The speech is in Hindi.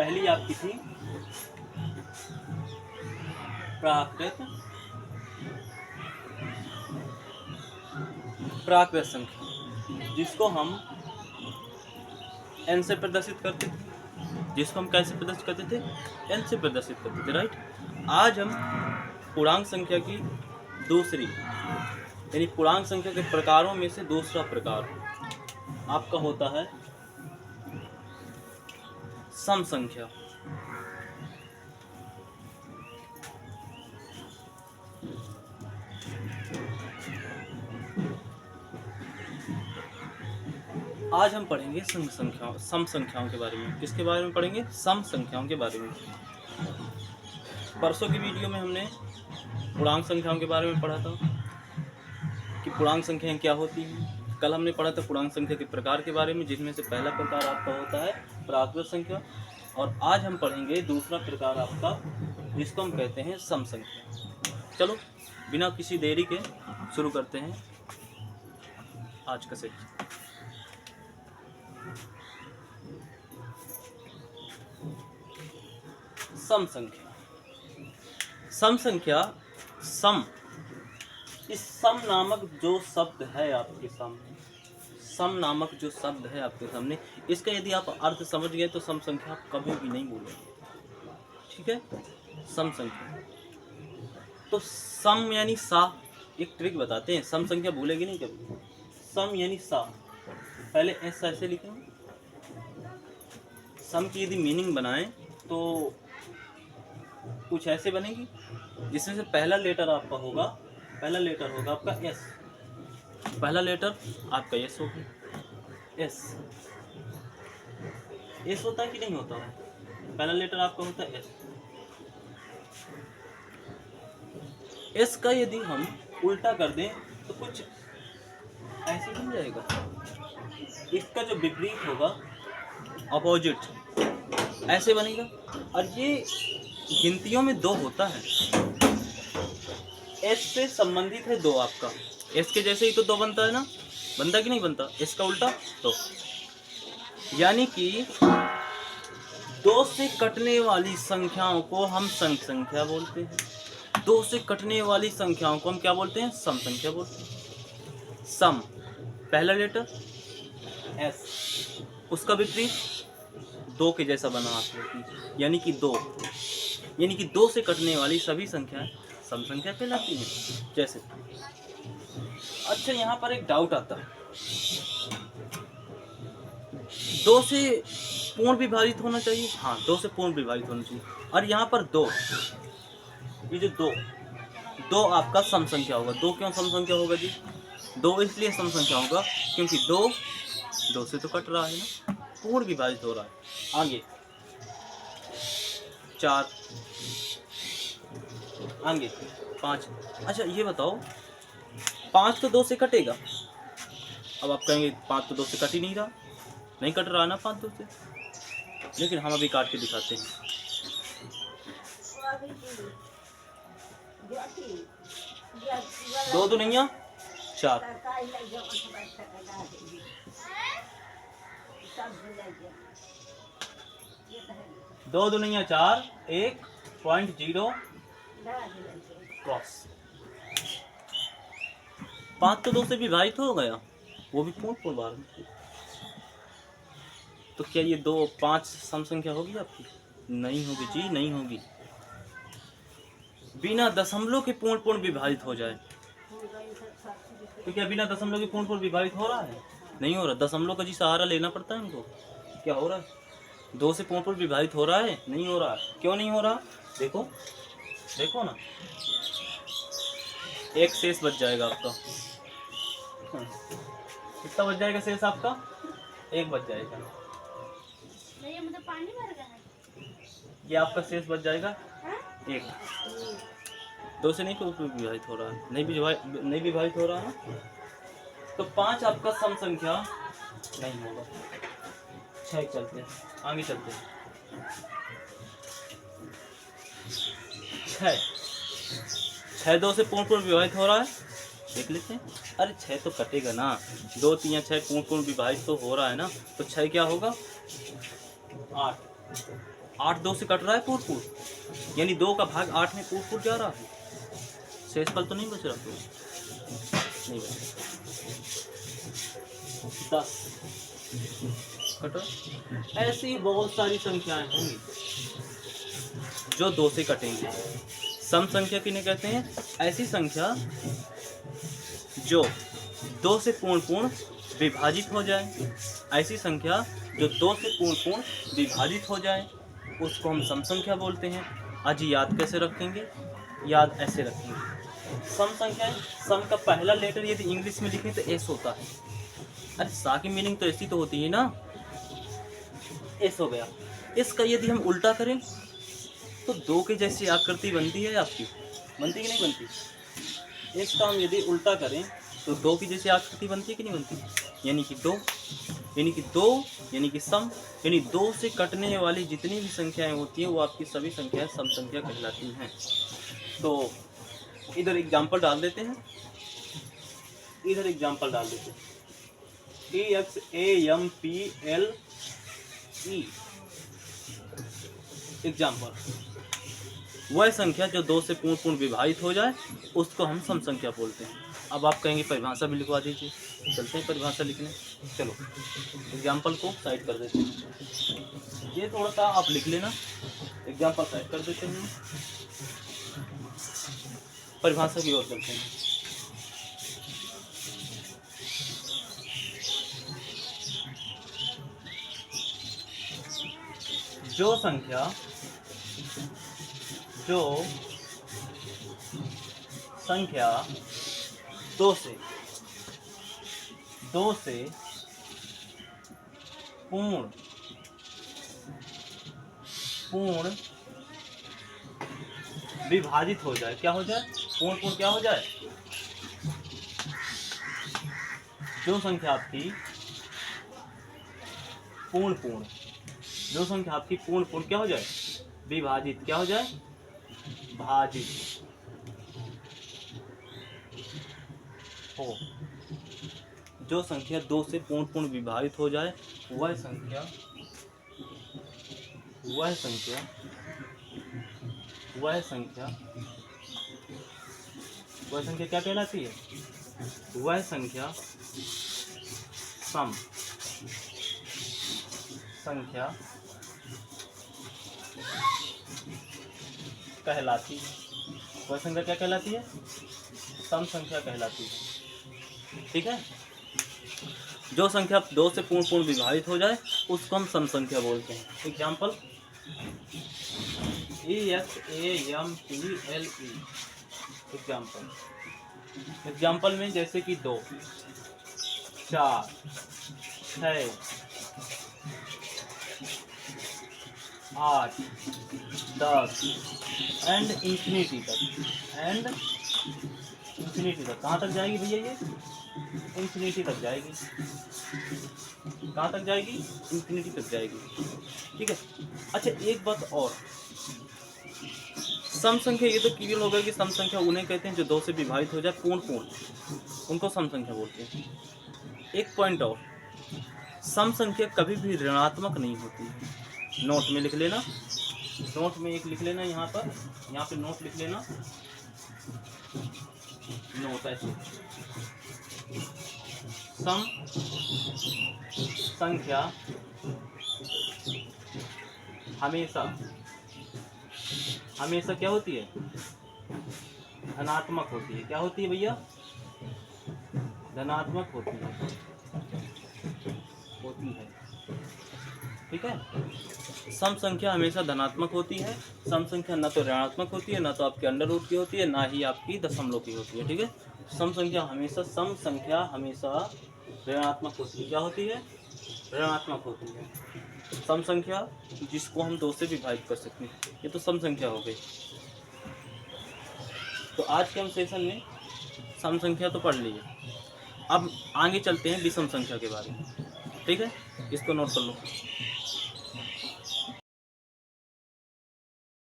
पहली आपकी थी प्राकृत संख्या, जिसको हम n से प्रदर्शित करते थे, जिसको हम कैसे प्रदर्शित करते थे, n से प्रदर्शित करते थे, राइट। आज हम पूर्णांक संख्या की दूसरी, यानी पूर्णांक संख्या के प्रकारों में से दूसरा प्रकार आपका होता है सम संख्या। आज हम पढ़ेंगे सम संख्याओं के बारे में। किसके बारे में पढ़ेंगे? सम संख्याओं के बारे में। परसों की वीडियो में हमने पूर्णांक संख्याओं के बारे में पढ़ा था कि पूर्णांक संख्याएं क्या होती हैं। कल हमने पढ़ा था पूर्णांक संख्या के प्रकार के बारे में, जिसमें से पहला प्रकार आपका होता है प्राकृत संख्या, और आज हम पढ़ेंगे दूसरा प्रकार आपका, जिसको हम कहते हैं सम संख्या। चलो बिना किसी देरी के शुरू करते हैं आज का सेक्शन। सम संख्या। सम संख्या, सम, इस सम नामक जो शब्द है आपके सामने, सम नामक जो शब्द है आपके सामने, इसका यदि आप अर्थ समझ गए तो सम संख्या आप कभी भी नहीं भूलेंगे, ठीक है। सम संख्या तो सम यानी सा, एक ट्रिक बताते हैं, सम संख्या भूलेगी नहीं कभी। सम यानी सा, पहले एस ऐसे लिखेंगे। सम की यदि मीनिंग बनाएं तो कुछ ऐसे बनेगी, जिसमें से पहला लेटर आपका होगा, पहला लेटर होगा आपका एस, पहला लेटर आपका एस होगा। एस, एस होता है कि नहीं होता है? पहला लेटर आपका होता है एस। एस का यदि हम उल्टा कर दें तो कुछ ऐसे बन जाएगा। इसका जो विपरीत होगा, अपोजिट, ऐसे बनेगा। और ये गिनतियों में दो होता है, एस से संबंधित है दो आपका, एस के जैसे ही तो दो बनता है ना, बनता कि नहीं बनता? एस का उल्टा दो, यानी कि दो से कटने वाली संख्याओं को हम सम संख्या बोलते हैं। दो से कटने वाली संख्याओं को हम क्या बोलते हैं? सम संख्या बोलते हैं। सम, पहला लेटर एस, उसका विपरीत दो के जैसा बना आपको, यानी कि दो, यानी कि दो से कटने वाली सभी संख्याएं सम संख्या कहलाती हैं। जैसे, अच्छा यहाँ पर एक डाउट आता है, दो से पूर्ण विभाजित होना चाहिए? हाँ, दो से पूर्ण विभाजित होना चाहिए। और यहाँ पर दो, ये जो दो, दो आपका सम संख्या होगा। दो क्यों सम संख्या होगा जी? दो इसलिए सम संख्या होगा क्योंकि दो, दो से तो कट रहा है ना, पूर्ण विभाजित हो रहा है। आगे चार, आगे पाँच। अच्छा ये बताओ, पाँच तो दो से कटेगा। अब आप कहेंगे पाँच तो दो से कट ही नहीं रहा, नहीं कट रहा ना पाँच दो से, लेकिन हम अभी काट के दिखाते हैं। दो दुनिया चार, दो दुनिया चार, 1.0 क्रॉस। पाँच तो दो से विभाजित हो गया, वो भी पूर्ण बार में। तो क्या ये दो, पाँच सम संख्या होगी आपकी? नहीं होगी जी, नहीं होगी। बिना दशमलव के पूर्ण विभाजित हो जाए तो क्या बिना दशमलव के पूर्ण विभाजित हो रहा है? नहीं हो रहा। दशमलव का जी सहारा लेना पड़ता है हमको। क्या हो रहा है? दो से पूर्ण विभाजित हो रहा है? नहीं हो रहा। क्यों नहीं हो रहा? देखो, देखो ना, एक शेष बच जाएगा आपका। कितना बच जाएगा शेष आपका? एक बच जाएगा। ये आपका शेष बच जाएगा एक। दो से नहीं विभाजित हो रहा है, नहीं विभाजित हो रहा है, तो पाँच आपका सम संख्या नहीं होगा। छह चलते हैं, आगे चलते हैं। छह दो से पूर्ण विभाजित हो रहा है, देख लेते हैं। अरे छह तो कटेगा ना, दो तीन या छह पूर्ण विभाजित तो हो रहा है ना, तो छह क्या होगा? 8। 8 2 से कट रहा है पूर पूर, यानी 2 का भाग 8 में पूर पूर जा रहा है, शेषफल तो नहीं बच रहा, तो नहीं बच रहा। 10 कट रहा। ऐसी बहुत सारी संख्याएं होंगी जो 2 से कटेंगी। सम संख्या किन्हें कहते हैं? ऐसी संख्या जो 2 से पूर्ण विभाजित हो जाए, ऐसी संख्या जो 2 से पूर्ण विभाजित हो जाए उसको हम सम संख्या बोलते हैं। आज याद कैसे रखेंगे? याद ऐसे रखेंगे, सम संख्या, सम का पहला लेटर यदि इंग्लिश में लिखें तो एस होता है। अरे सा की मीनिंग तो ऐसी तो होती है ना, एस हो गया। इसका यदि हम उल्टा करें तो 2 के जैसी आकृति बनती है आपकी, बनती कि नहीं बनती? इसका हम यदि उल्टा करें तो 2 की जैसी आकृति बनती है कि नहीं बनती? यानी कि 2 यानी कि सम, यानी 2 से कटने वाली जितनी भी संख्याएं होती हैं वो आपकी सभी संख्याएं सम संख्या कहलाती हैं। तो इधर एग्जाम्पल डाल देते हैं, EXAMPLE एग्जाम्पल। वह संख्या जो 2 से पूर्ण विभाजित हो जाए उसको हम सम संख्या बोलते हैं। अब आप कहेंगे परिभाषा भी लिखवा दीजिए, चलते हैं परिभाषा लिखने। चलो एग्जाम्पल को साइड कर देते हैं, ये थोड़ा सा आप लिख लेना, एग्जाम्पल साइड कर देते हैं, परिभाषा की ओर चलते हैं। जो संख्या 2 से पूर्ण विभाजित हो जाए, क्या हो जाए? पूर्ण क्या हो जाए? जो संख्या आपकी पूर्ण जो संख्या आपकी पूर्ण क्या हो जाए? विभाजित, क्या हो जाए? भाजित हो। जो संख्या 2 से पूर्ण विभाजित हो जाए वह संख्या क्या कहलाती है? वह संख्या सम संख्या कहलाती है। वह संख्या क्या कहलाती है? सम संख्या कहलाती है। ठीक है, जो संख्या 2 से पूर्ण विभाजित हो जाए उसको हम सम संख्या बोलते हैं। एग्जाम्पल EXAMPLE एग्जाम्पल में जैसे कि 2 4 6 8 10 एंड इंफिनिटी तक। कहाँ तक जाएगी भैया? ये इंफिनिटी तक जाएगी। कहाँ तक जाएगी? इंफिनिटी तक जाएगी। ठीक है। अच्छा एक बात और, सम संख्या, ये तो क्लियर होगा कि सम संख्या उन्हें कहते हैं जो 2 से विभाजित हो जाए पूर्ण, उनको सम संख्या बोलते हैं। एक पॉइंट और, सम संख्या कभी भी ऋणात्मक नहीं होती है। नोट में लिख लेना, नोट में एक लिख लेना, यहाँ पे नोट लिख लेना, नोट ऐसे, सम संख्या हमेशा क्या होती है? धनात्मक होती है। क्या होती है भैया? धनात्मक होती है। ठीक है, सम संख्या हमेशा धनात्मक होती है। सम संख्या न तो ऋणात्मक होती है, न तो आपके अंडर रूट की होती है, ना ही आपकी दशमलव की होती है। ठीक है, सम संख्या हमेशा ऋणात्मक होती है। क्या होती है? ऋणात्मक होती है। सम संख्या जिसको हम 2 से विभाजित कर सकते हैं, ये तो सम संख्या हो गई। तो आज के हम सेशन में सम संख्या तो पढ़ लीजिए, अब आगे चलते हैं विषम संख्या के बारे में। ठीक है, इसको नोट कर लो।